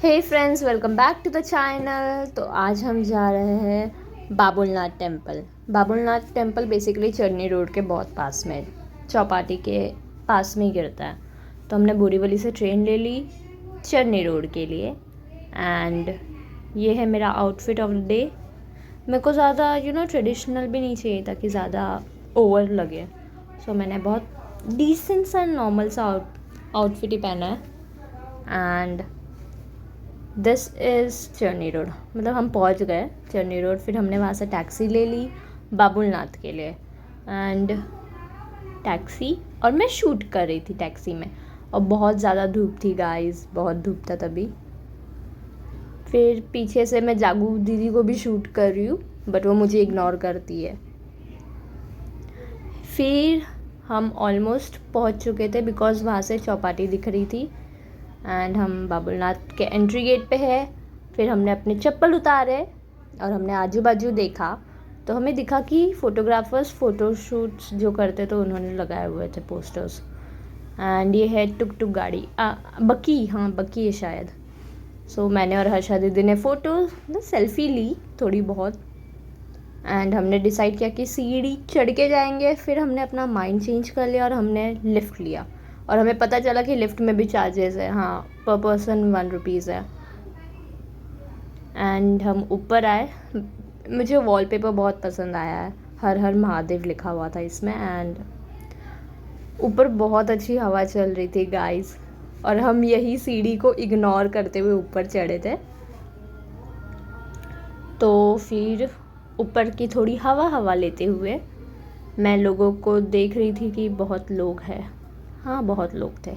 Hey friends, welcome back to the channel. तो आज हम जा रहे हैं Babulnath temple. Babulnath temple basically Charni road के बहुत पास में, चौपाटी के पास में ही गिरता है। तो हमने बोरीवली से ट्रेन ले ली चरनी रोड के लिए। एंड ये है मेरा आउटफिट ऑफ द डे। मेरे को ज़्यादा ट्रेडिशनल भी नहीं चाहिए ताकि ज़्यादा ओवर लगे। सो मैंने बहुत डिसेंट सा नॉर्मल सा आउटफिट ही पहना है। एंड दिस इज़ चरनी रोड। मतलब हम पहुंच गए चरनी रोड, फिर हमने वहाँ से टैक्सी ले ली बाबुलनाथ के लिए। एंड टैक्सी, और मैं शूट कर रही थी टैक्सी में, और बहुत ज़्यादा धूप थी गाइस, बहुत धूप था तभी। फिर पीछे से मैं जागू दीदी को भी शूट कर रही हूँ, बट वो मुझे इग्नोर करती है। फिर हम ऑलमोस्ट पहुँच चुके थे बिकॉज़ वहाँ से चौपाटी दिख रही थी। एंड हम बाबुलनाथ के एंट्री गेट पे है। फिर हमने अपने चप्पल उतारे और हमने आजू बाजू देखा, तो हमें दिखा कि फ़ोटोग्राफर्स फ़ोटोशूट्स जो करते तो उन्होंने लगाए हुए थे पोस्टर्स। एंड ये है टुक टुक गाड़ी, बकी, हाँ बकी है शायद। सो मैंने और हर्षा दीदी ने फ़ोटो सेल्फ़ी ली थोड़ी बहुत। एंड हमने डिसाइड किया कि सीढ़ी चढ़ के जाएंगे। फिर हमने अपना माइंड चेंज कर लिया और हमने लिफ्ट लिया, और हमें पता चला कि लिफ्ट में भी चार्जेस है। हाँ, पर पर्सन 1 रुपीज़ है। एंड हम ऊपर आए। मुझे वॉलपेपर बहुत पसंद आया है, हर हर महादेव लिखा हुआ था इसमें। एंड ऊपर बहुत अच्छी हवा चल रही थी गाइस, और हम यही सीढ़ी को इग्नोर करते हुए ऊपर चढ़े थे। तो फिर ऊपर की थोड़ी हवा लेते हुए मैं लोगों को देख रही थी कि बहुत लोग हैं। हाँ, बहुत लोग थे।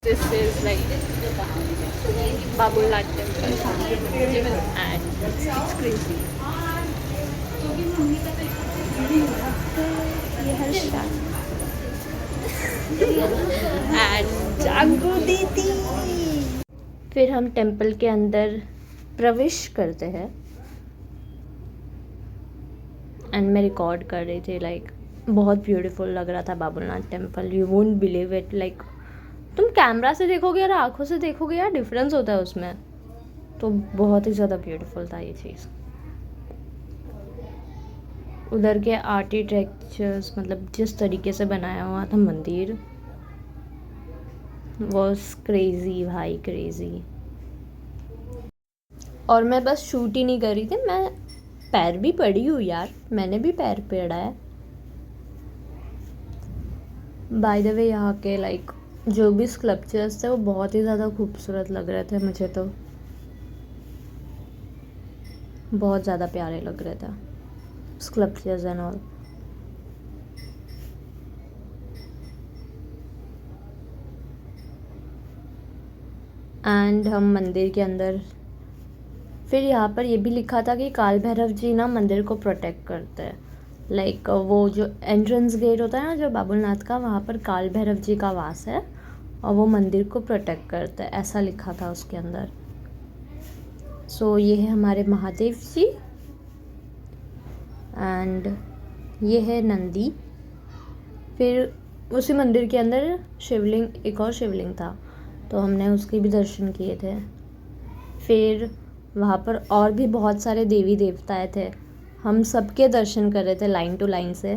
This is like Babulnath temple and it's crazy. ये हर्षा and जागू दीदी। फिर हम टेम्पल के अंदर प्रवेश करते हैं। एंड मैं रिकॉर्ड कर रही थी, लाइक बहुत ब्यूटीफुल लग रहा था Babulnath temple. You won't believe it, like तुम कैमरा से देखोगे और आँखों से देखोगे यार, डिफरेंस होता है उसमें। तो बहुत ही ज़्यादा ब्यूटीफुल था ये चीज़। उधर के आर्किटेक्चर्स, मतलब जिस तरीके से बनाया हुआ था मंदिर, वॉज क्रेज़ी भाई, क्रेज़ी। और मैं बस शूट ही नहीं कर रही थी, मैं पैर भी पड़ी हूँ यार, मैंने भी पैर पड़ा है। बाय द वे यहाँ के लाइक जो भी स्कल्पचर्स थे वो बहुत ही ज़्यादा खूबसूरत लग रहे थे मुझे, तो बहुत ज़्यादा प्यारे लग रहे थे स्कल्पचर्स एंड ऑल। एंड हम मंदिर के अंदर, फिर यहाँ पर ये भी लिखा था कि काल भैरव जी ना मंदिर को प्रोटेक्ट करते हैं। लाइक वो जो एंट्रेंस गेट होता है ना जो बाबुलनाथ का, वहाँ पर काल भैरव जी का वास है और वो मंदिर को प्रोटेक्ट करते हैं, ऐसा लिखा था उसके अंदर। सो ये है हमारे महादेव जी। एंड ये है नंदी। फिर उसी मंदिर के अंदर शिवलिंग, एक और शिवलिंग था, तो हमने उसके भी दर्शन किए थे। फिर वहाँ पर और भी बहुत सारे देवी देवताएं थे, हम सबके दर्शन कर रहे थे लाइन टू लाइन से।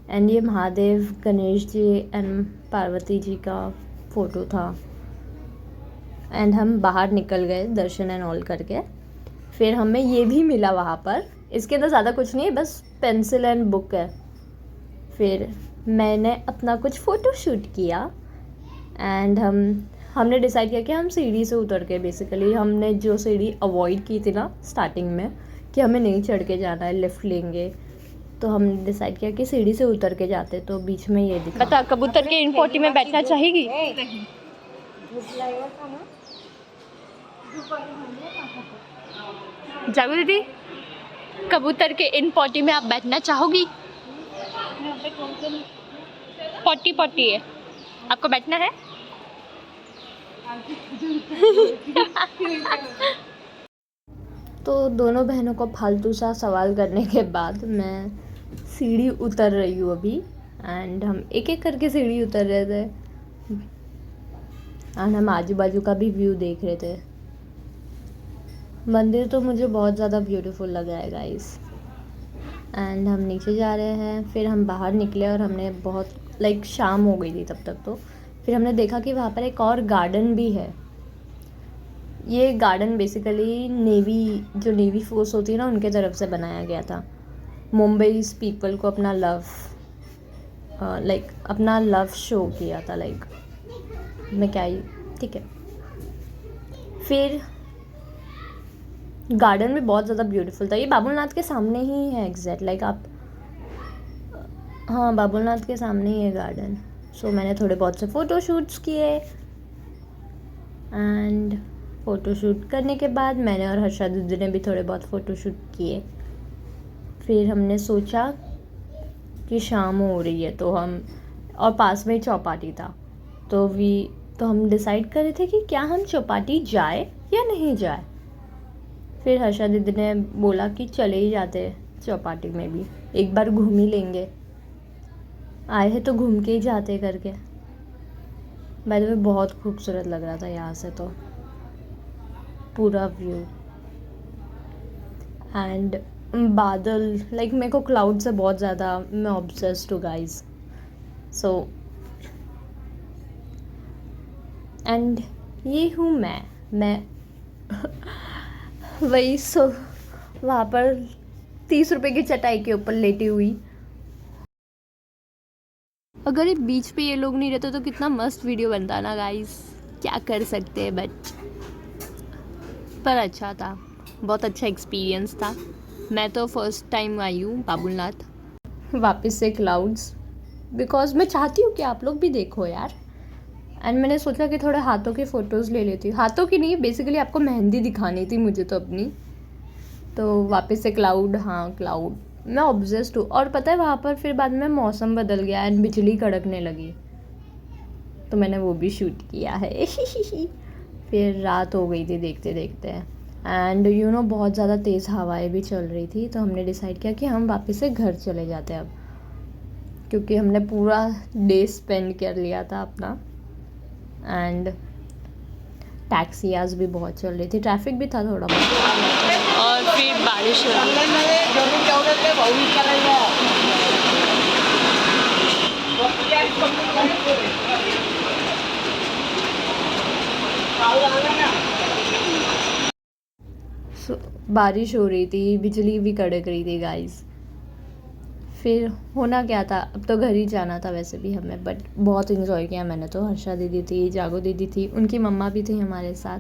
एंड ये महादेव, गणेश जी एंड पार्वती जी का फ़ोटो था। एंड हम बाहर निकल गए दर्शन एंड ऑल करके। फिर हमें ये भी मिला वहाँ पर, इसके अंदर ज़्यादा कुछ नहीं है, बस पेंसिल एंड बुक है। फिर मैंने अपना कुछ फ़ोटो शूट किया। एंड हमने डिसाइड किया कि हम सीढ़ी से उतर के, बेसिकली हमने जो सीढ़ी अवॉइड की थी ना स्टार्टिंग में कि हमें नहीं चढ़ के जाना है, लिफ्ट लेंगे, तो हमने डिसाइड किया कि सीढ़ी से उतर के जाते। तो बीच में ये दिखा। बता, कबूतर के इन पोटी में बैठना चाहेगी? जागो दीदी, कबूतर के इन पोटी में आप बैठना चाहोगी? पोटी है, आपको बैठना है? तो दोनों बहनों को फालतू सा सवाल करने के बाद मैं सीढ़ी उतर रही हूँ अभी। एंड हम एक एक करके सीढ़ी उतर रहे थे, एंड हम आजू बाजू का भी व्यू देख रहे थे। मंदिर तो मुझे बहुत ज़्यादा ब्यूटीफुल लग रहा है गाइस। एंड हम नीचे जा रहे हैं, फिर हम बाहर निकले और हमने बहुत शाम हो गई थी तब तक। तो फिर हमने देखा कि वहाँ पर एक और गार्डन भी है। ये गार्डन बेसिकली नेवी फोर्स होती है ना, उनके तरफ से बनाया गया था। मुंबई पीपल को अपना लव शो किया था मैं क्या ही, ठीक है। फिर गार्डन भी बहुत ज़्यादा ब्यूटीफुल था। ये बाबुलनाथ के सामने ही है एग्जैक्ट आप, हाँ बाबुलनाथ के सामने ही है गार्डन। सो मैंने थोड़े बहुत से फ़ोटो शूट्स किए एंड फ़ोटो शूट करने के बाद मैंने और हर्षा दीदी ने भी थोड़े बहुत फ़ोटो शूट किए। फिर हमने सोचा कि शाम हो रही है तो और पास में ही चौपाटी था, तो हम डिसाइड कर रहे थे कि क्या हम चौपाटी जाए या नहीं जाए। फिर हर्षा दीदी ने बोला कि चले ही जाते चौपाटी में भी, एक बार घूम ही लेंगे, आए हैं तो घूम के ही जाते करके। बाय द वे बहुत खूबसूरत लग रहा था यहाँ से तो पूरा व्यू। एंड बादल मेरे को क्लाउड से बहुत ज़्यादा मैं ऑब्सेस्ड हूँ गाइस। सो एंड ये हूँ मैं वही वहाँ पर 30 रुपए की चटाई के ऊपर लेटी हुई। अगर ये बीच पे ये लोग नहीं रहते तो कितना मस्त वीडियो बनता ना गाइस। क्या कर सकते हैं पर अच्छा था, बहुत अच्छा एक्सपीरियंस था। मैं तो फर्स्ट टाइम आई हूँ बाबुलनाथ। वापस से क्लाउड्स, बिकॉज मैं चाहती हूँ कि आप लोग भी देखो यार। एंड मैंने सोचा कि थोड़े हाथों की फ़ोटोज़ ले लेती हूँ, हाथों की नहीं बेसिकली आपको मेहंदी दिखानी थी मुझे तो अपनी। तो वापस से क्लाउड, हाँ क्लाउड मैं ऑब्सेस्ड हूँ। और पता है वहाँ पर फिर बाद में मौसम बदल गया एंड बिजली कड़कने लगी, तो मैंने वो भी शूट किया है फिर रात हो गई थी देखते देखते। एंड बहुत ज़्यादा तेज़ हवाएं भी चल रही थी, तो हमने डिसाइड किया कि हम वापस से घर चले जाते हैं अब, क्योंकि हमने पूरा डे स्पेंड कर लिया था अपना। एंड टैक्सियाज भी बहुत चल रही थी, ट्रैफिक भी था थोड़ा बहुत, और फिर बारिश हो रही। बारिश हो रही थी, बिजली भी कड़क रही थी गाइस। फिर होना क्या था, अब तो घर ही जाना था वैसे भी हमें, बट बहुत इन्जॉय किया मैंने तो। हर्षा दीदी थी, जागो दीदी थी, उनकी मम्मा भी थी हमारे साथ।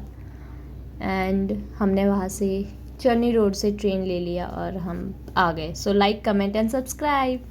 एंड हमने वहाँ से चर्नी रोड से ट्रेन ले लिया और हम आ गए। So like comment and subscribe.